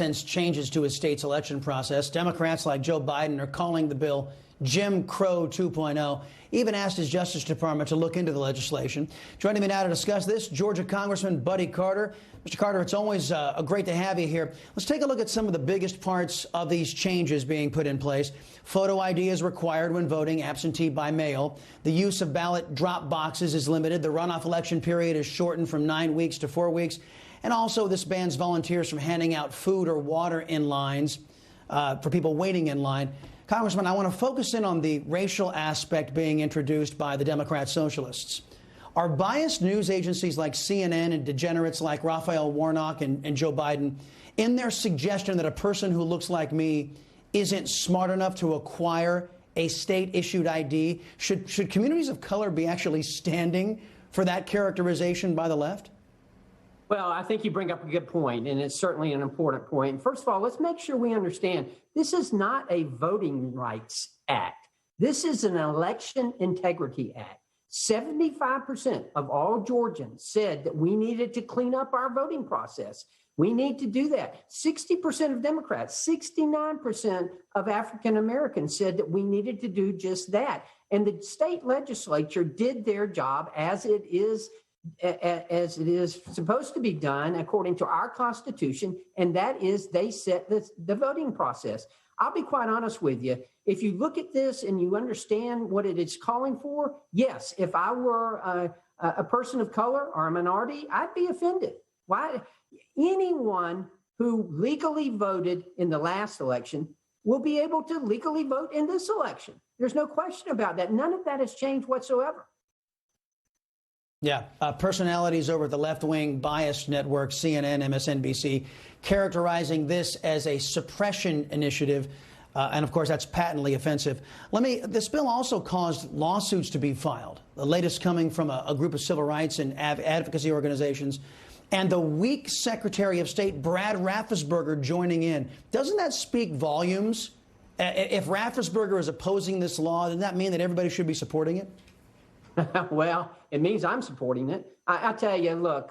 since changes to his state's election process. Democrats like Joe Biden are calling the bill Jim Crow 2.0, even asked his Justice Department to look into the legislation. Joining me now to discuss this, Georgia Congressman Buddy Carter. Mr. Carter, it's always great to have you here. Let's take a look at some of the biggest parts of these changes being put in place. Photo ID is required when voting absentee by mail. The use of ballot drop boxes is limited. The runoff election period is shortened from 9 weeks to 4 weeks. And also, this bans volunteers from handing out food or water in lines for people waiting in line. Congressman, I want to focus in on the racial aspect being introduced by the Democrat socialists. Are biased news agencies like CNN and degenerates like Raphael Warnock and Joe Biden in their suggestion that a person who looks like me isn't smart enough to acquire a state-issued ID? Should communities of color be actually standing for that characterization by the left? Well, I think you bring up a good point, and it's certainly an important point. First of all, let's make sure we understand this is not a voting rights act. This is an election integrity act. 75% of all Georgians said that we needed to clean up our voting process. We need to do that. 60% of Democrats, 69% of African Americans said that we needed to do just that. And the state legislature did their job as it is supposed to be done according to our Constitution, and that is they set the voting process. I'll be quite honest with you. If you look at this and you understand what it is calling for, yes, if I were a person of color or a minority, I'd be offended. Why? Anyone who legally voted in the last election will be able to legally vote in this election. There's no question about that. None of that has changed whatsoever. Yeah, personalities over at the left-wing biased network, CNN, MSNBC, characterizing this as a suppression initiative. And of course, that's patently offensive. This bill also caused lawsuits to be filed, the latest coming from a group of civil rights and advocacy organizations, and the weak Secretary of State, Brad Raffensperger, joining in. Doesn't that speak volumes? If Raffensperger is opposing this law, doesn't that mean that everybody should be supporting it? Well, it means I'm supporting it. I tell you, look,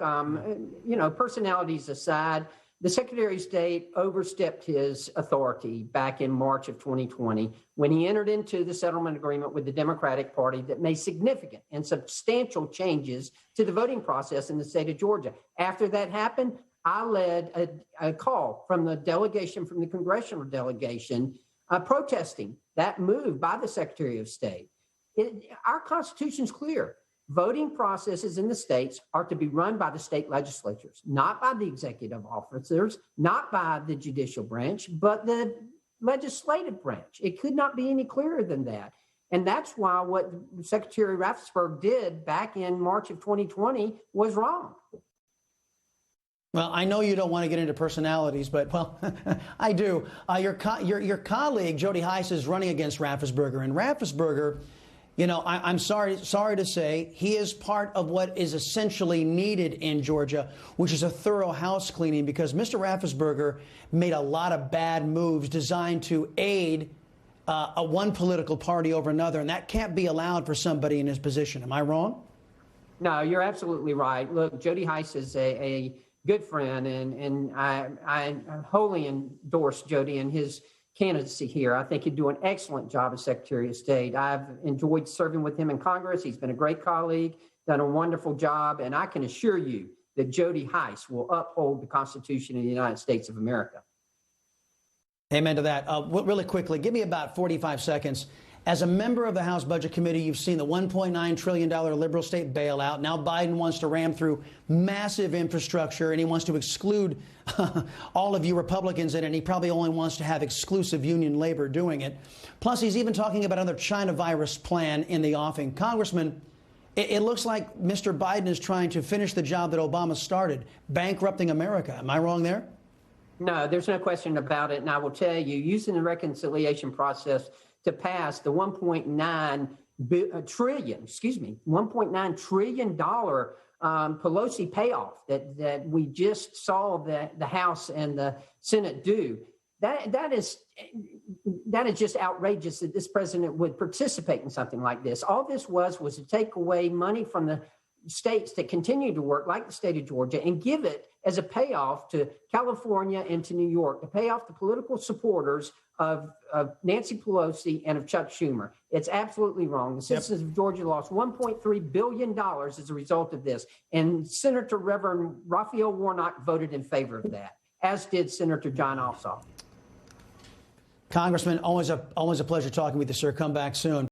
personalities aside, the Secretary of State overstepped his authority back in March of 2020 when he entered into the settlement agreement with the Democratic Party that made significant and substantial changes to the voting process in the state of Georgia. After that happened, I led a call from the delegation, from the congressional delegation, protesting that move by the Secretary of State. Our Constitution is clear. Voting processes in the states are to be run by the state legislatures, not by the executive officers, not by the judicial branch, but the legislative branch. It could not be any clearer than that. And that's why what Secretary Raffensperger did back in March of 2020 was wrong. Well, I know you don't want to get into personalities, but, well, I do. Your colleague, Jody Hice, is running against Raffensperger. And Raffensperger, you know, I'm sorry to say, he is part of what is essentially needed in Georgia, which is a thorough house cleaning, because Mr. Raffensperger made a lot of bad moves designed to aid one political party over another, and that can't be allowed for somebody in his position. Am I wrong? No, you're absolutely right. Look, Jody Hice is a good friend, and I wholly endorse Jody and his candidacy here. I think he'd do an excellent job as Secretary of State. I've enjoyed serving with him in Congress. He's been a great colleague, done a wonderful job, and I can assure you that Jody Hice will uphold the Constitution of the United States of America. Amen to that. Really quickly, give me about 45 seconds. As a member of the House Budget Committee, you've seen the $1.9 trillion liberal state bailout. Now Biden wants to ram through massive infrastructure, and he wants to exclude all of you Republicans in it, and he probably only wants to have exclusive union labor doing it. Plus, he's even talking about another China virus plan in the offing. Congressman, it looks like Mr. Biden is trying to finish the job that Obama started, bankrupting America. Am I wrong there? No, there's no question about it. And I will tell you, using the reconciliation process to pass the $1.9 trillion Pelosi payoff that we just saw the House and the Senate do. That is just outrageous that this president would participate in something like this. All this was to take away money from the states that continue to work, like the state of Georgia, and give it as a payoff to California and to New York, to pay off the political supporters of Nancy Pelosi and of Chuck Schumer. It's absolutely wrong. The citizens of Georgia lost $1.3 billion as a result of this. And Senator Reverend Raphael Warnock voted in favor of that, as did Senator John Ossoff. Congressman, always a pleasure talking with you, sir. Come back soon.